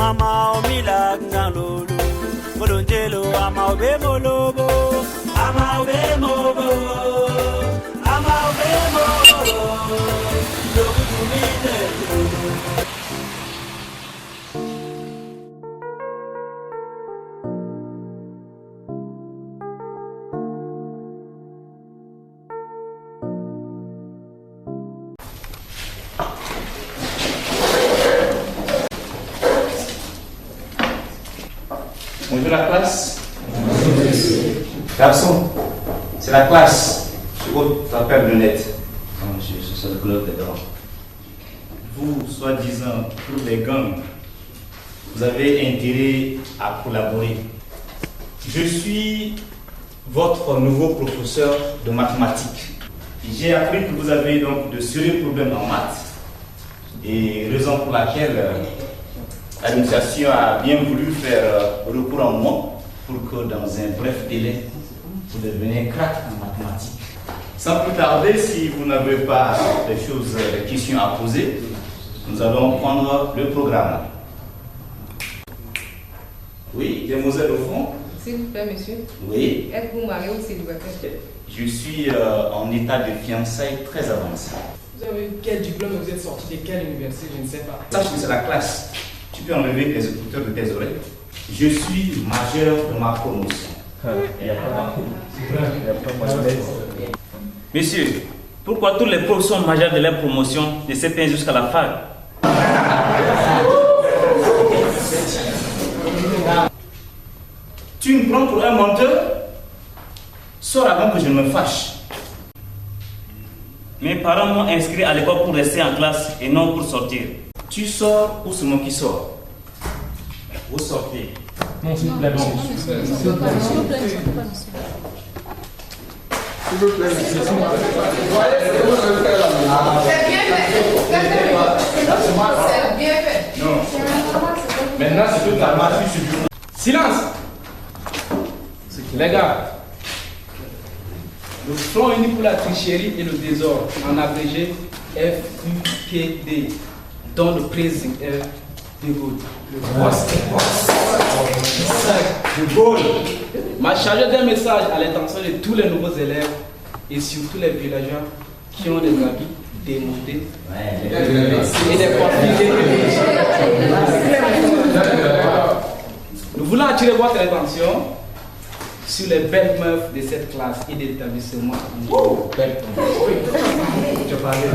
Ama omila ngalulu Molonjelo ama obe molobo Ama obe mobo Ama obe mobo Lobu tumite Bonjour la classe. Garçon, c'est la classe. Je t'appelle lunette. Non, monsieur, c'est le club des grands. Vous, soi-disant, pour les gangs, vous avez intérêt à collaborer. Je suis votre nouveau professeur de mathématiques. J'ai appris que vous avez donc de sérieux problèmes en maths. Et raison pour laquelle l'administration a bien voulu faire recours à moi pour que dans un bref délai, vous deveniez crack en mathématiques. Sans plus tarder, si vous n'avez pas des questions à poser, nous allons prendre le programme. Oui, demoiselle au fond. S'il vous plaît, monsieur. Oui. Êtes-vous marié ou célibataire? Je suis en état de fiançailles très avancé. Vous avez quel diplôme? Vous êtes sorti de quelle université? Je ne sais pas. Sache que c'est la classe. Tu peux enlever les écouteurs de tes oreilles. Je suis majeur de ma promotion. Monsieur, pourquoi tous les profs sont majeurs de leur promotion de CP1 jusqu'à la fac? Tu me prends pour un menteur? Sors avant que je ne me fâche. Mes parents m'ont inscrit à l'école pour rester en classe et non pour sortir. Tu sors ou c'est moi qui sors? Vous sortez. Non, s'il vous plaît, monsieur. S'il vous plaît, monsieur. C'est bien fait. C'est bien fait. Non. Maintenant, c'est tout calme. Silence! Les gars, le Front uni pour la tricherie et le désordre, en abrégé FUPD, dont le président est De Gaulle. De Gaulle m'a chargé d'un message à l'intention de tous les nouveaux élèves et surtout les villageois qui ont des habits démodés et des profils Nous voulons attirer votre attention sur les belles meufs de cette classe et de l'établissement. Je parlais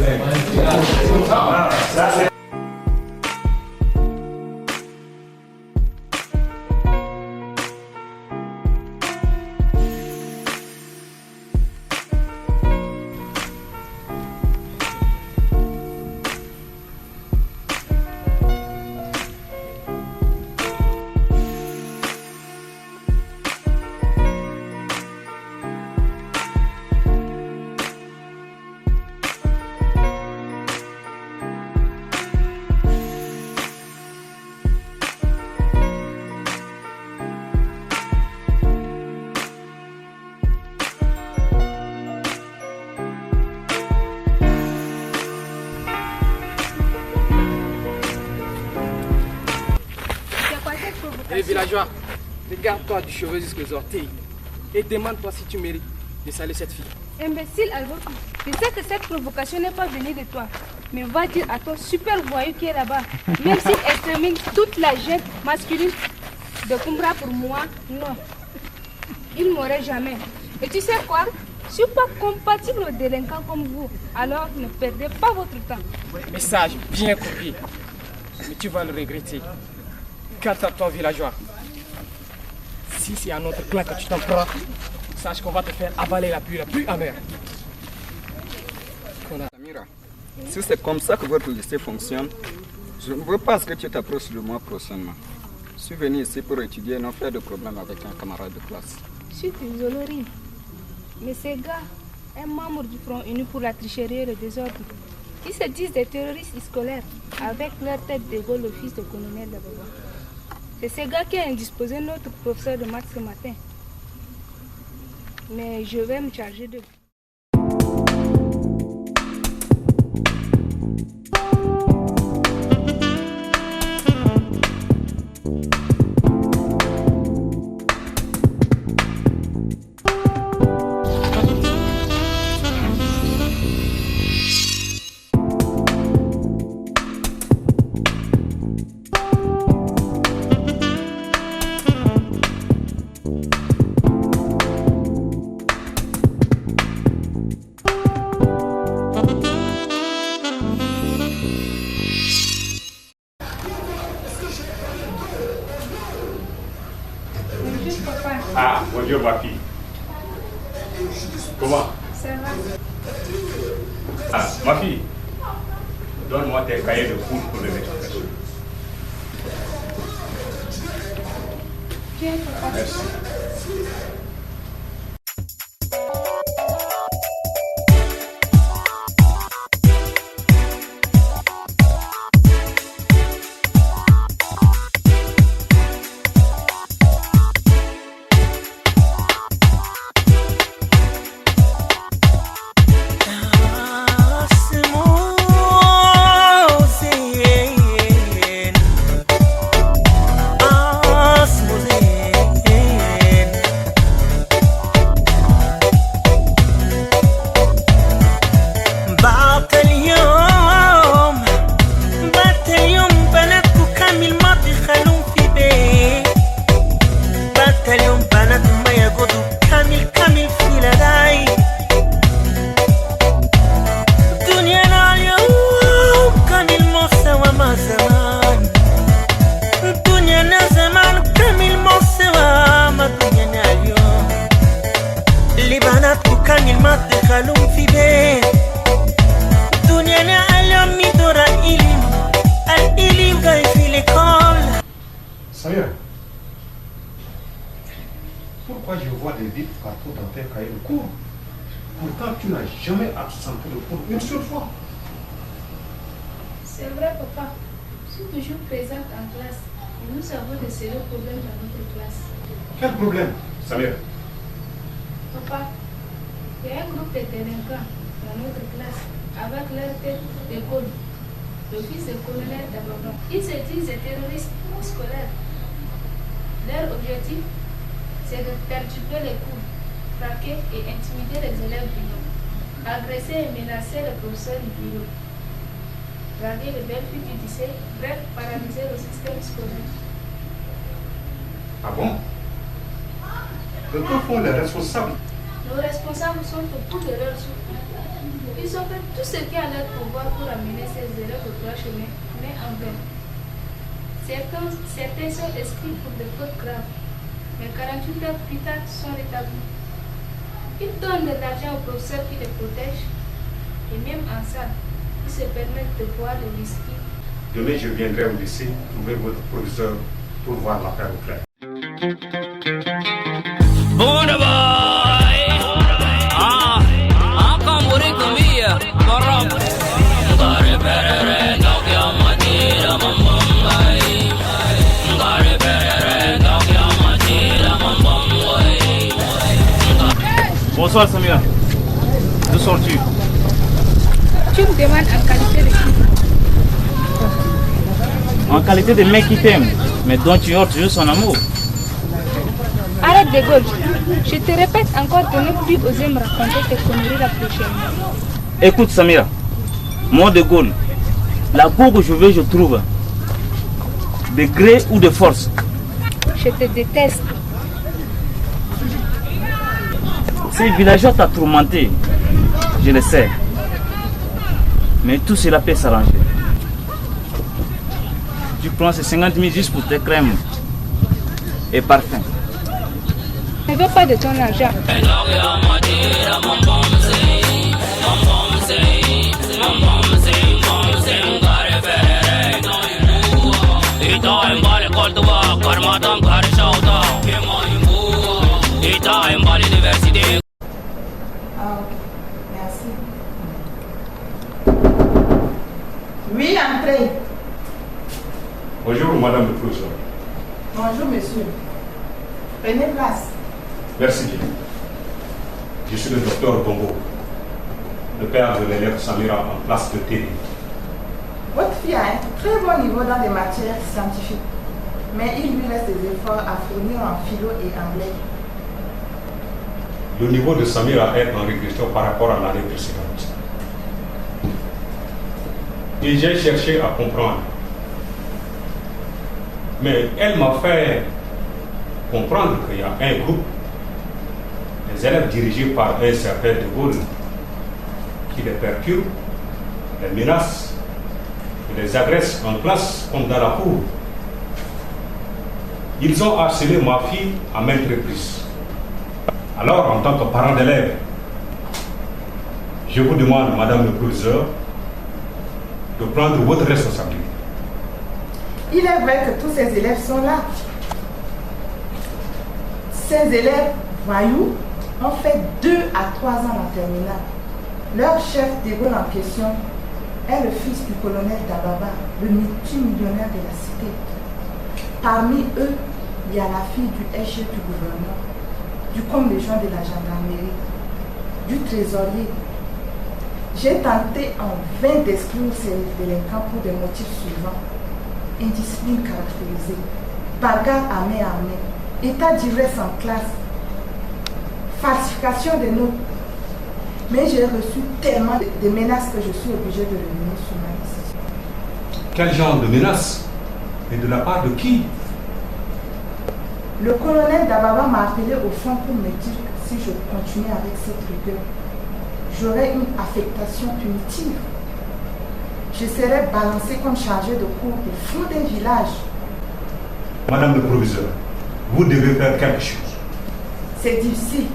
Les villageois, regarde-toi du cheveu jusqu'aux orteils et demande-toi si tu mérites de saluer cette fille. Imbécile Alberto, je sais que cette provocation n'est pas venue de toi. Mais va dire à ton super voyou qui est là-bas, même s'il extermine toute la jeune masculine de Kumbra pour moi, non. Il ne m'aurait jamais. Et tu sais quoi? Je ne suis pas compatible aux délinquants comme vous. Alors ne perdez pas votre temps. Message bien copié. Mais tu vas le regretter. Quant à toi, villageois, si c'est à notre clan que tu t'en prends, sache qu'on va te faire avaler la pluie la plus amère. Samira, si c'est comme ça que votre lycée fonctionne, je ne veux pas que tu t'approches de moi prochainement. Je suis venu ici pour étudier et non faire de problème avec un camarade de classe. Je suis désolée, mais ces gars, un membre du Front uni pour la tricherie et le désordre, qui se disent des terroristes scolaires, avec leur tête de Gaulle, le fils de colonel d'Ababa. C'est ces gars qui ont indisposé notre professeur de maths ce matin. Mais je vais me charger d'eux. Ah, ma fille, donne-moi tes cahiers de cours pour le méditation. Tiens, papa. Merci. Samira, pourquoi je vois des vides partout dans tes cahiers de cours? Pourtant, tu n'as jamais absenté le cours une seule fois. C'est vrai, papa. Je suis toujours présente en classe. Et nous avons de sérieux problèmes dans notre classe. Quel problème, Samira? Papa, il y a un groupe de délinquants dans notre classe avec leur tête d'école. Le fils du colonel d'Ababon. Ils se disent des terroristes scolaires. Leur objectif, c'est de perturber les cours, traquer et intimider les élèves du nom, agresser et menacer les professeurs du bureau, draguer les belles filles du lycée, bref, paralyser le système scolaire. Ah bon? De quoi font les responsables? Nos responsables sont au bout de leur souffle. Ils ont fait tout ce qui est à leur pouvoir pour amener ces élèves au droit chemin, mais en vain. Certains sont inscrits pour des fautes graves, mais 48 heures plus tard sont rétablis. Ils donnent de l'argent aux professeurs qui les protègent, et même en ça, ils se permettent de boire le whisky. Demain, je viendrai au lycée trouver votre professeur pour voir l'affaire au clair. Bonsoir Samira. D'où sors-tu? Tu me demandes en qualité de qui? En qualité de mec qui t'aime, mais dont tu ignores toujours son amour. Arrête de gauche. Je te répète encore de ne plus oser me raconter tes conneries la prochaine. Écoute Samira, moi de Gaulle, la go que je veux, je trouve. De gré ou de force. Je te déteste. Ces villageois t'ont tourmenté, je le sais. Mais tout cela peut s'arranger. Tu prends ces 50 000 juste pour tes crèmes et parfums. Je ne veux pas de ton argent. Ah, ok. Merci. Oui, entrez. Bonjour, madame le professeur. Bonjour, monsieur. Prenez place. Merci bien. Je suis le docteur Bongo, le père de l'élève Samira en classe de T. Votre fille a un très bon niveau dans les matières scientifiques, mais il lui reste des efforts à fournir en philo et anglais. Le niveau de Samira est en régression par rapport à l'année précédente. Et j'ai cherché à comprendre. Mais elle m'a fait comprendre qu'il y a un groupe, des élèves dirigés par un certain De Gaulle, qui les perturbe, les menace, et les agresse en classe comme dans la cour. Ils ont harcelé ma fille à maintes reprises. Alors, en tant que parent d'élève, je vous demande, Madame le Professeur, de prendre votre responsabilité. Il est vrai que tous ces élèves sont là. Ces élèves voyous ont fait 2 à 3 ans en terminale. Leur chef d'école en question est le fils du colonel Dababa, le multimillionnaire de la cité. Parmi eux, il y a la fille du SG du gouvernement, du compte-légion de la gendarmerie, du trésorier. J'ai tenté en vain d'exclure ces délinquants pour des motifs suivants: indiscipline caractérisée, bagarre à main armée, état d'ivresse en classe, falsification des notes. Mais j'ai reçu tellement de menaces que je suis obligée de revenir sur ma décision. Quel genre de menaces? Et de la part de qui? Le colonel Dababa m'a appelé au fond pour me dire que si je continuais avec cette rigueur, j'aurais une affectation punitive. Je serais balancée comme chargée de cours au fond d'un village. Madame le Professeur, vous devez faire quelque chose. C'est difficile,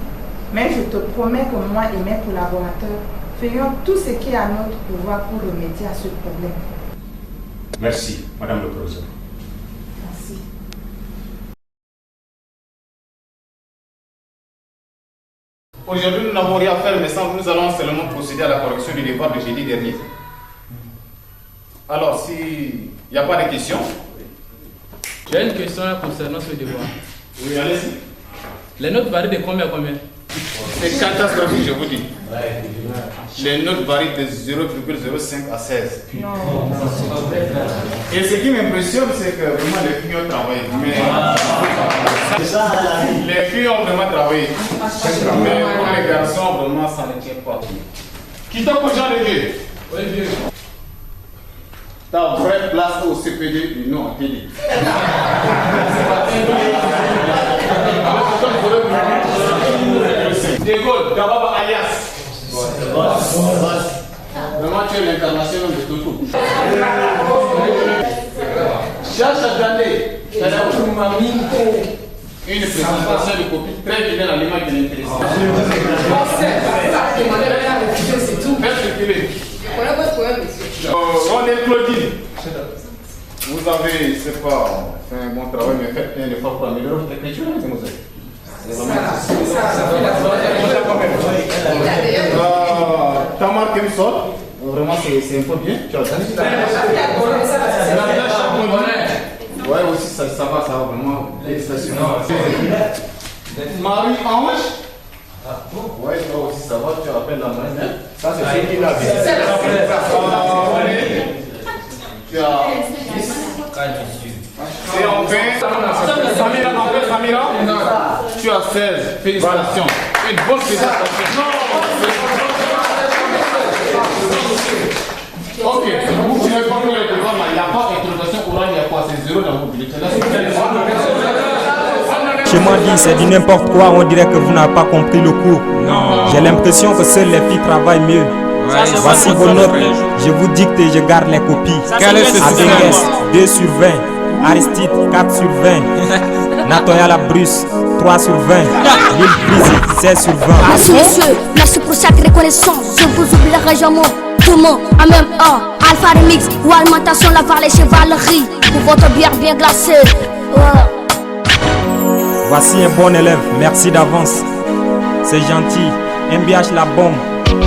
mais je te promets que moi et mes collaborateurs ferons tout ce qui est à notre pouvoir pour remédier à ce problème. Merci, Madame le Professeur. Merci. Aujourd'hui, nous n'avons rien à faire, mais sans nous allons seulement procéder à la correction du devoir de jeudi dernier. Alors, s'il n'y a pas de questions. J'ai une question concernant ce devoir. Oui, allez-y. Les notes varient de combien à combien? C'est catastrophique, je vous dis. Les notes varient de 0,05 à 16. Non. Et ce qui m'impressionne, c'est que vraiment les filles ont travaillé. Mais les filles ont vraiment travaillé. Mais pour les garçons, vraiment, ça ne tient pas. Qui t'a pour Jean de Dieu? Oui, vieux. Ta vraie place au CPD du nom à TD. De Gaulle, Dababa alias. Vraiment, tu es l'incarnation de Toto. Cherche à garder une présentation de copie très fidèle à l'image de l'intéressant. C'est tout. Faites circuler. Voilà votre problème, monsieur. Rondel Claudine. Vous avez, c'est pas fait un bon travail, mais faites un effort pour améliorer votre écriture, mademoiselle. Tamar Kemsol, vraiment c'est un peu bien. Tu as ouais, aussi ça va vraiment. Félicitations. Marie-Ange. Ouais, toi aussi ça va, tu rappelles la moyenne. Ça c'est ce qu'il a dit. Tu as 10. Et enfin, Samira, tu as 16. Félicitations. Une bonne présentation. Ok, vous n'avez pas vu le devoir, mais il n'y a pas d'interrogation orale, il n'y a pas, c'est 0 dans vos bulletins. Chez moi dit c'est du n'importe quoi, on dirait que vous n'avez pas compris le cours. J'ai l'impression que seules les filles travaillent mieux. Voici vos notes, je vous dicte et je garde les copies. Adéguès, 2 sur 20. Aristide, 4 sur 20. Natoya Labrusse, 3 sur 20. Lille Prise, 16 sur 20. Merci monsieur, merci pour cette reconnaissance. Je vous oublierai jamais. Demain, à même heure, Alpha Remix ou alimentation la par les chevaleries. Pour votre bière bien glacée. Voici un bon élève, merci d'avance. C'est gentil, MBH la bombe.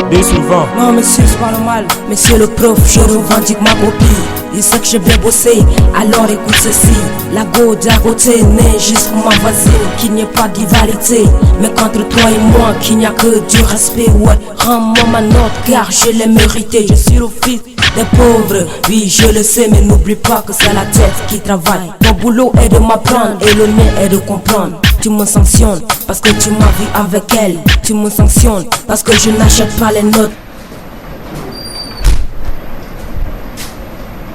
2 sur 20. Non monsieur c'est pas normal. Monsieur le prof, je revendique ma copie. Il sait que j'ai bien bossé, alors écoute ceci. La go d'à côté n'est juste pour ma voisine. Qu'il n'y ait pas d'ivalité, mais qu'entre toi et moi qu'il n'y a que du respect. Ouais, rends-moi ma note car je l'ai mérité. Je suis le fils des pauvres, oui je le sais, mais n'oublie pas que c'est la tête qui travaille. Mon boulot est de m'apprendre et le mien est de comprendre. Tu me sanctionnes parce que tu m'as vu avec elle. Tu me sanctionnes parce que je n'achète pas les notes.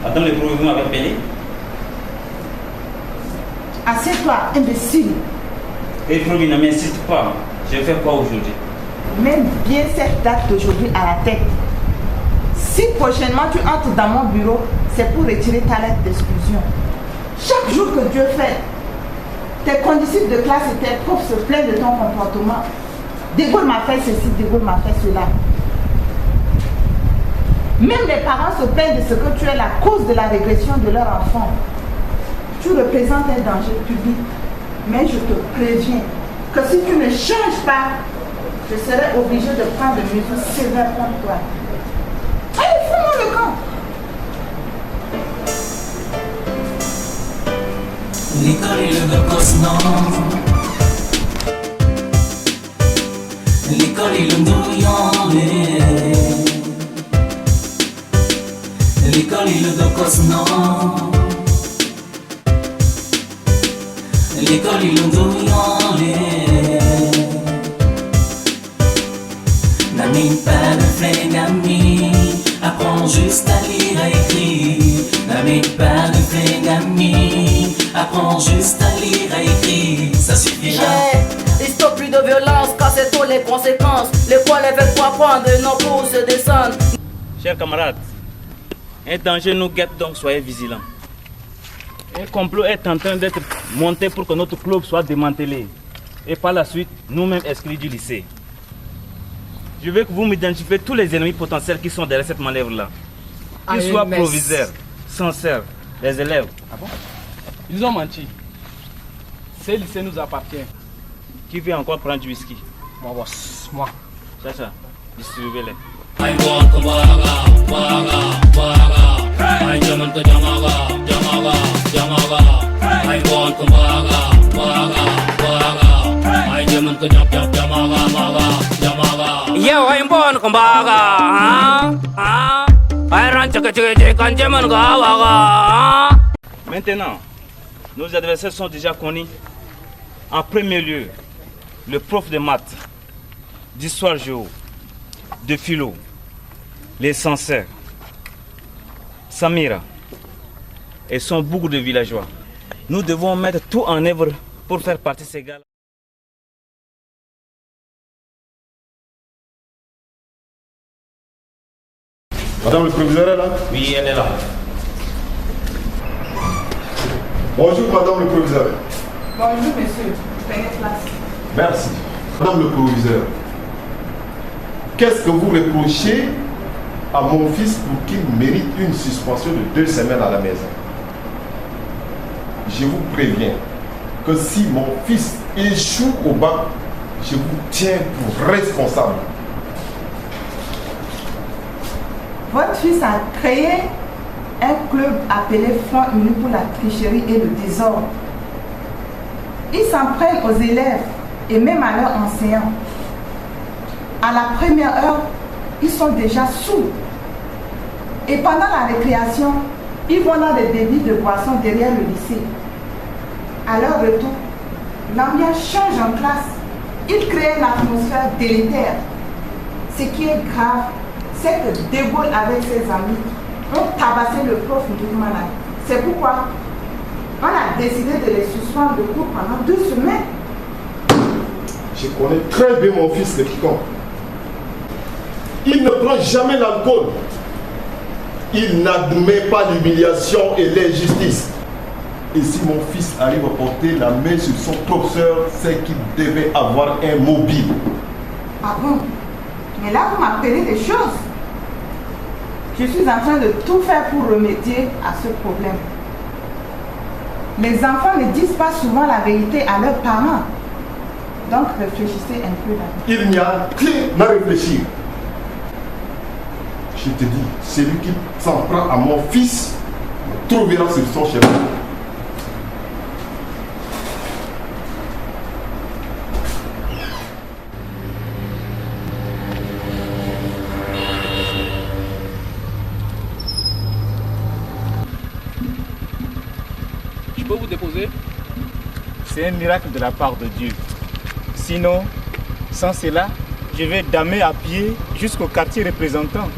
Attends, le professeur m'avait appelé. Assieds-toi, imbécile. Et Frobi, ne m'incite pas. Je fais quoi aujourd'hui? Mets bien cette date d'aujourd'hui à la tête. Si prochainement tu entres dans mon bureau, c'est pour retirer ta lettre d'exclusion. Chaque jour que Dieu fait, tes condisciples de classe et tes profs se plaignent de ton comportement. De Gaulle m'a fait ceci, De Gaulle m'a fait cela. Même les parents se plaignent de ce que tu es la cause de la régression de leur enfant. Tu représentes un danger public. Mais je te préviens que si tu ne changes pas, je serai obligé de prendre des mesures sévères contre toi. Allez, fous-moi le camp. L'école est le gocos, non. L'école est le douillon. L'école est le gocos, non. L'école est le douillon. N'amène pas de flingue ami, apprends juste à lire et écrire. N'amène pas de flingue ami, apprends juste à lire et écrire, ça suffira. Il stoppe plus de violence car c'est toutes les conséquences. L'école est faite pour apprendre et non pour se descendre. Chers camarades, un danger nous guette, donc soyez vigilants. Un complot est en train d'être monté pour que notre club soit démantelé et par la suite nous-mêmes exclus du lycée. Je veux que vous m'identifiez tous les ennemis potentiels qui sont derrière cette manœuvre-là. Qu'ils soient proviseurs, censeurs, les élèves. Ah bon? Ils ont menti. Ce lycée nous appartient. Qui veut encore prendre du whisky? Moi, boss. Moi. Chacha, distribuez-les. Maintenant, nos adversaires sont déjà connus. En premier lieu, le prof de maths, d'histoire géo, de philo, les censeurs, Samira et son bougre de villageois. Nous devons mettre tout en œuvre pour faire partie de ces gars-là. Madame le proviseur est là? Oui, elle est là. Bonjour, madame le proviseur. Bonjour, monsieur. Prenez place. Merci. Madame le proviseur, qu'est-ce que vous reprochez à mon fils pour qu'il mérite une suspension de 2 semaines à la maison? Je vous préviens que si mon fils échoue au bac, je vous tiens pour responsable. Votre fils a créé un club appelé Front Uni pour la tricherie et le désordre. Il s'en prennent aux élèves et même à leurs enseignants. À la première heure, ils sont déjà sous. Et pendant la récréation, ils vont dans des débits de boissons derrière le lycée. À leur retour, l'ambiance change en classe. Ils créent une atmosphère délétère. Ce qui est grave, c'est que De Gaulle avec ses amis ont tabassé le prof Ndoukoumana. C'est pourquoi on a décidé de les suspendre de cours pendant 2 semaines. Je connais très bien mon fils, le quiconque. Il ne prend jamais l'alcool. Il n'admet pas l'humiliation et l'injustice. Et si mon fils arrive à porter la main sur son professeur, c'est qu'il devait avoir un mobile. Ah bon? Mais là, vous m'appelez des choses. Je suis en train de tout faire pour remédier à ce problème. Les enfants ne disent pas souvent la vérité à leurs parents. Donc réfléchissez un peu là. Il n'y a qu'à réfléchir. Je te dis, celui qui s'en prend à mon fils me trouvera sur son chemin. Je peux vous déposer? C'est un miracle de la part de Dieu. Sinon, sans cela, je vais damer à pied jusqu'au quartier représentant.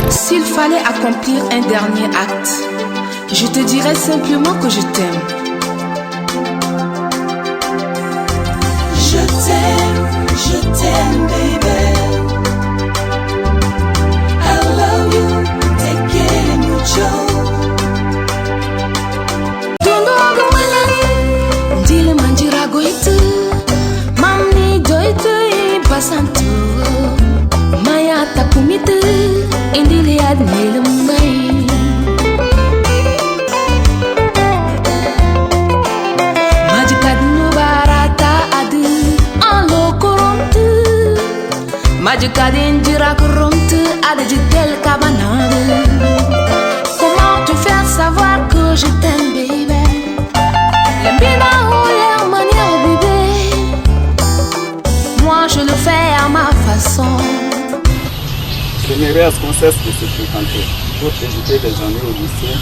S'il fallait accomplir un dernier acte, je te dirais simplement que je t'aime. Je t'aime, baby. I love you, te quiero mucho. Tundu wangu mwana Majikadin dirakurumtu adjitel kabanade. Comment te faire savoir que je t'aime, baby? L'embina ou l'air manière, bébé. Moi je le fais à ma façon. J'aimerais à ce qu'on cesse de se fréquenter pour éviter des ennuis au lycée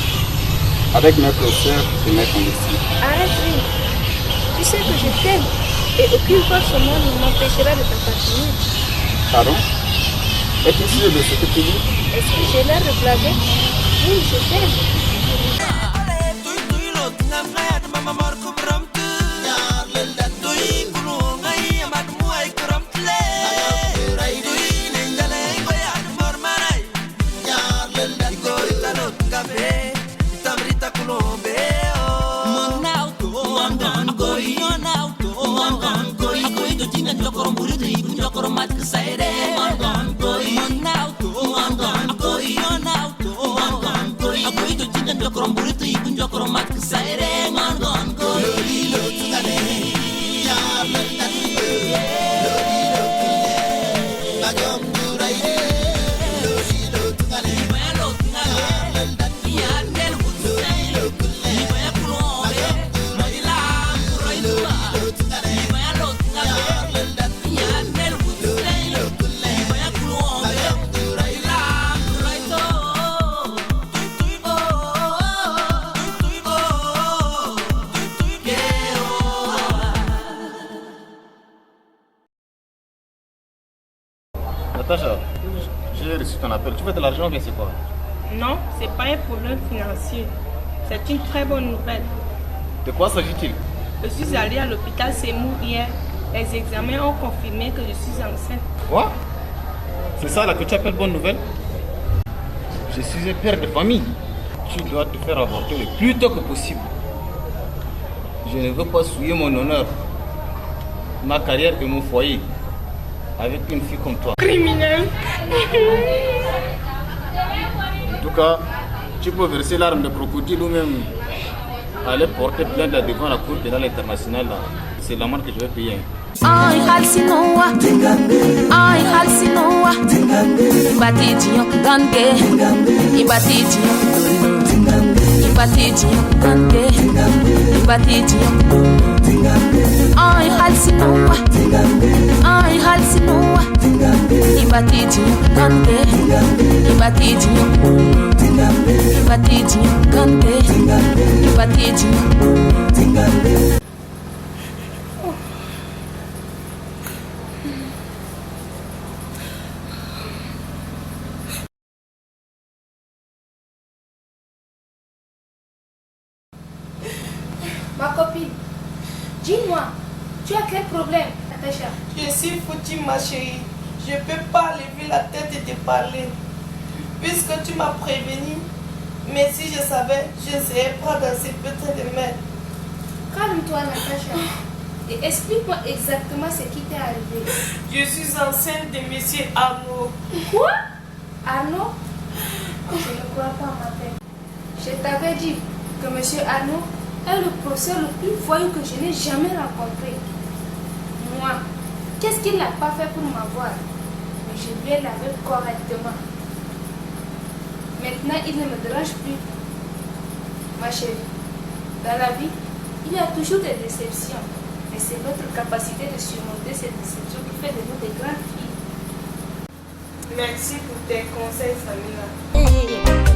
avec mes professeurs et mes conditions. Arrête, oui. Tu sais que je t'aime et aucune force au monde ne m'empêchera de t'appartenir. Pardon? Es-tu sûr de ce que tu dis? Est-ce que j'ai l'air de blaguer? Oui, je t'aime. Natacha, j'ai reçu ton appel. Tu veux de l'argent ou bien c'est quoi? Non, c'est pas un problème financier. C'est une très bonne nouvelle. De quoi s'agit-il? Je suis allée à l'hôpital Semou hier. Les examens ont confirmé que je suis enceinte. Quoi? C'est ça là que tu appelles bonne nouvelle? Je suis un père de famille. Tu dois te faire avorter le plus tôt que possible. Je ne veux pas souiller mon honneur, ma carrière et mon foyer avec une fille comme toi. Criminel. En tout cas, tu peux verser l'arme de crocodile ou même aller porter plainte devant la Cour pénale internationale. C'est l'amende que je vais payer. Ay halsinoa, ay halsinoa, ibati jiyo gange, ibati jiyo dolino, ibati jiyo gange, ibati jiyo dolino. Ay halsinoa, ay halsinoa, ibati jiyo gange, ibati jiyo dolino, ibati jiyo gange, ibati jiyo dolino. Ma copine, dis-moi, tu as quel problème, Natacha? Je suis foutue, ma chérie. Je ne peux pas lever la tête et te parler. Puisque tu m'as prévenu. Mais si je savais, je ne serais pas dans ce putain de merde. Calme-toi, Natacha. Et explique-moi exactement ce qui t'est arrivé. Je suis enceinte de monsieur Arnaud. Quoi? Arnaud? Je ne crois pas, ma tête. Je t'avais dit que monsieur Arnaud est le professeur le plus voyou que je n'ai jamais rencontré. Moi, qu'est-ce qu'il n'a pas fait pour m'avoir? Mais je lui ai lavé correctement. Maintenant, il ne me dérange plus. Ma chérie, dans la vie, il y a toujours des déceptions. Mais c'est notre capacité de surmonter ces déceptions qui fait de nous des grandes filles. Merci pour tes conseils, Samira.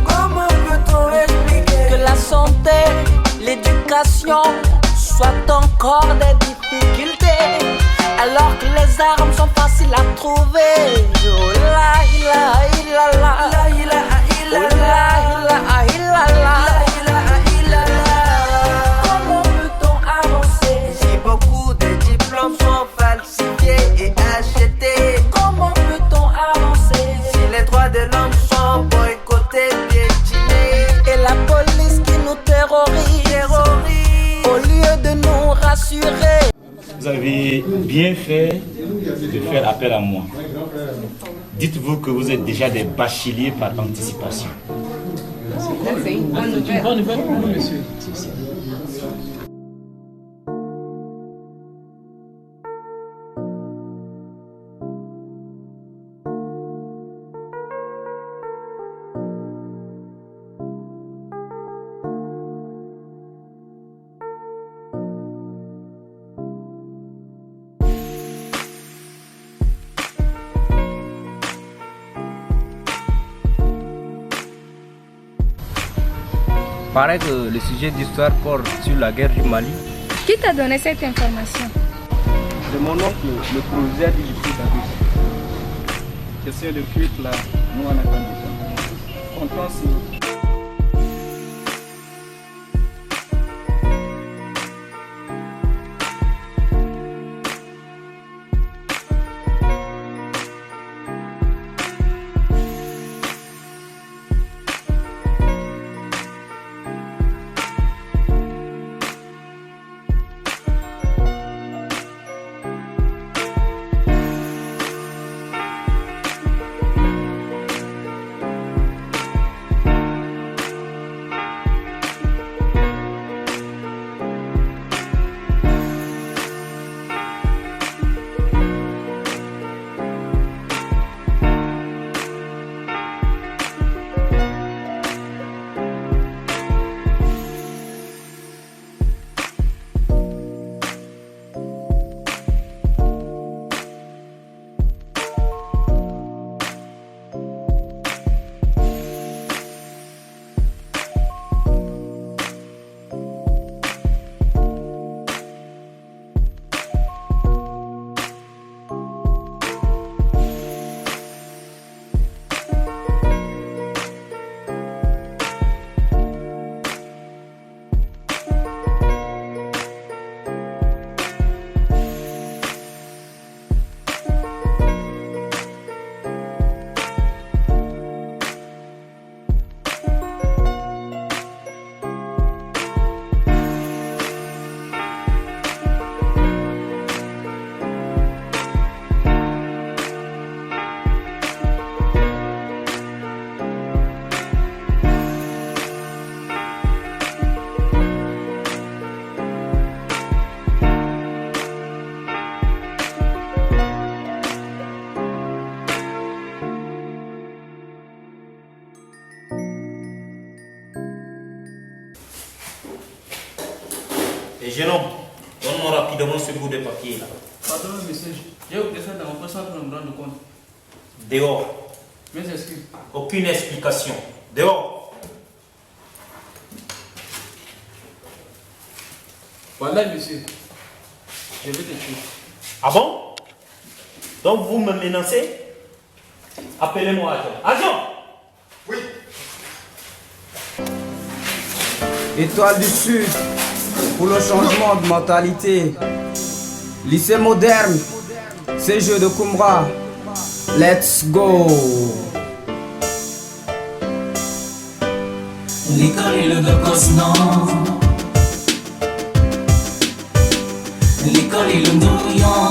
Comment peut-on expliquer que la santé, l'éducation soient encore des difficultés alors que les armes sont faciles à trouver? Oh la ilaha illallah, la ilaha illallah, la ilaha illallah, la ilaha illallah. Comment peut-on avancer si beaucoup de diplômes sont falsifiés et achetés? Comment peut-on avancer si les droits de l'homme sont boycottés, piétinés et la police qui nous terrorise au lieu de nous rassurer? Vous avez bien fait de faire appel à moi. Dites-vous que vous êtes déjà des bacheliers par anticipation. C'est une bonne nouvelle pour nous, monsieur. Paraît que le sujet d'histoire porte sur la guerre du Mali. Qui t'a donné cette information? C'est mon oncle, le proviseur du Djibouti d'Abus. Question de cuite là, nous on attend déjà. Comptons sur... Jeune homme, donne-moi rapidement ce bout de papier là. Pardon, monsieur, j'ai oublié ça dans mon poste sans me rendre compte. Dehors. Mes excuses. Aucune explication. Dehors. Voilà, monsieur. Je vais te tuer. Ah bon? Donc vous me menacez? Appelez-moi agent. Agent! Oui. Étoile du Sud, pour le changement de mentalité. Lycée moderne, c'est jeu de Kumra. Let's go. L'école est le cosnon. L'école est le nouillon.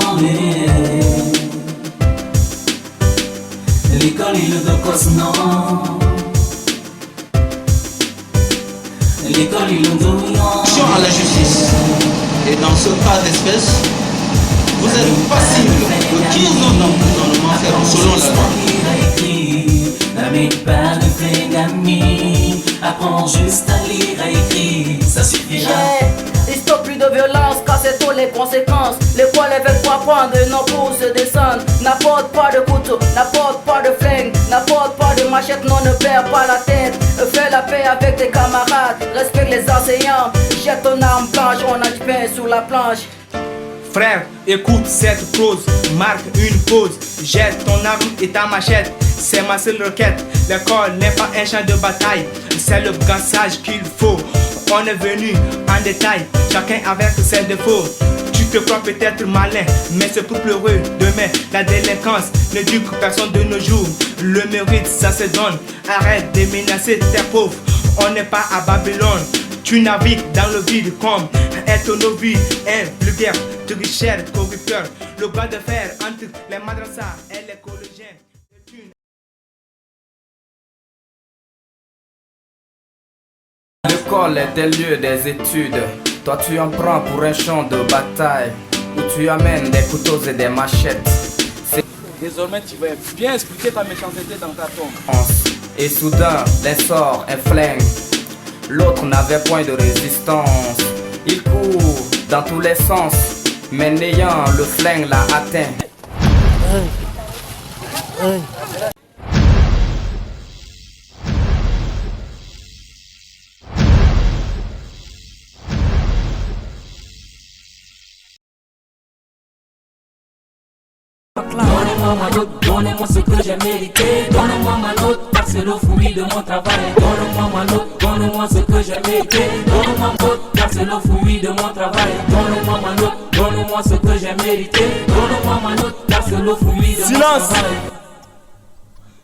L'école est le cosnon. L'école est le nouillon. À la justice. Et dans ce cas d'espèce, vous êtes passible de 15 ans d'emprisonnement ferme selon la loi. N'amène pas de flingamie, apprends juste à lire et écrire, ça suffira. Il stoppe plus de violence, car c'est toutes les conséquences. L'école est faite pour apprendre, non pour se descendre. N'apporte pas de couteau, n'apporte pas de flingue, n'apporte pas de machette, non ne perds pas la tête. Fais la paix avec tes camarades, respecte les enseignants. Jette ton arme blanche, on a du pain sur la planche. Frère, écoute cette prose, marque une pause. Jette ton arme et ta machette, c'est ma seule requête. L'école n'est pas un champ de bataille, c'est le brassage qu'il faut. On est venu en détail, chacun avec ses défauts. Tu te crois peut-être malin, mais c'est pour pleurer demain. La délinquance ne dure que personne de nos jours. Le mérite, ça se donne. Arrête de menacer tes pauvres, on n'est pas à Babylone. Tu navigues dans le vide comme un tonneau vide, un vulgaire, tricheur, corrupteur. Le bras de fer entre les madrasas et les collégiens. L'école est un lieu des études. Toi tu en prends pour un champ de bataille où tu amènes des couteaux et des machettes. Désormais tu vas bien expliquer ta méchanceté dans ta tombe. Et soudain, l'un sort un flingue. L'autre n'avait point de résistance. Il court dans tous les sens, mais n'ayant le flingue l'a atteint. Donnez-moi ma note, donnez-moi ce que j'ai mérité. Donnez-moi ma note, car c'est le fruit de mon travail. Donnez-moi ma note, donnez-moi ce que j'ai mérité. Donnez-moi ma note, car c'est le fruit de mon travail. Donnez-moi ma note, donnez-moi ce que j'ai mérité. Donnez-moi ma note, car c'est le fruit de mon travail.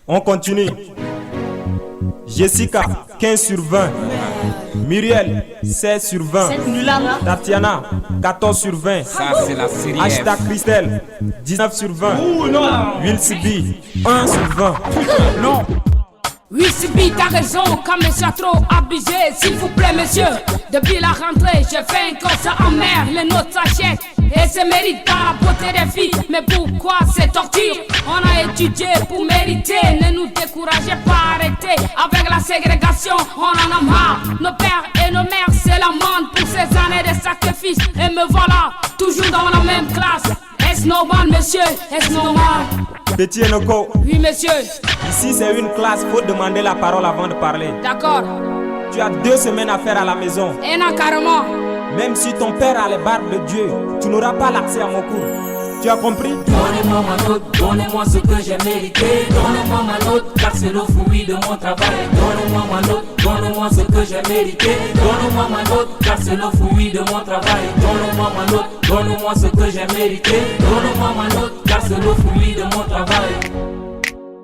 On continue. Jessica, 15 sur 20. Muriel, 16 sur 20. Tatiana, 14 sur 20. Ça, c'est la série F. Hashtag Christelle, 19 sur 20. Will Sibi, 1 sur 20. Non. Oui, Sibi, t'as raison, quand mes chats trop abusé, s'il vous plaît, messieurs. Depuis la rentrée, j'ai fait un concert en mer, les notes s'achètent. Et c'est mérite par la beauté des filles. Mais pourquoi ces tortures? On a étudié pour mériter. Ne nous découragez pas, arrêtez. Avec la ségrégation, on en a marre. Nos pères et nos mères, c'est l'amende pour ces années de sacrifice. Et me voilà, toujours dans la même classe. Est-ce normal, monsieur? Est-ce normal? Petit Enoko. Oui, monsieur. Ici, c'est une classe, faut demander la parole avant de parler. D'accord. Tu as 2 semaines à faire à la maison. Et non, carrément. Même si ton père a les barbes de Dieu, tu n'auras pas l'accès à mon cours. Tu as compris? Donnez-moi ma note, donnez-moi ce que j'ai mérité. Donnez-moi ma note, car c'est le fruit de mon travail. Donnez-moi ma note, donnez-moi ce que j'ai mérité. Donnez-moi ma note, car c'est le fruit de mon travail. Donnez-moi ma note, donnez-moi ce que j'ai mérité. Donnez-moi ma note, car c'est le fruit de mon travail.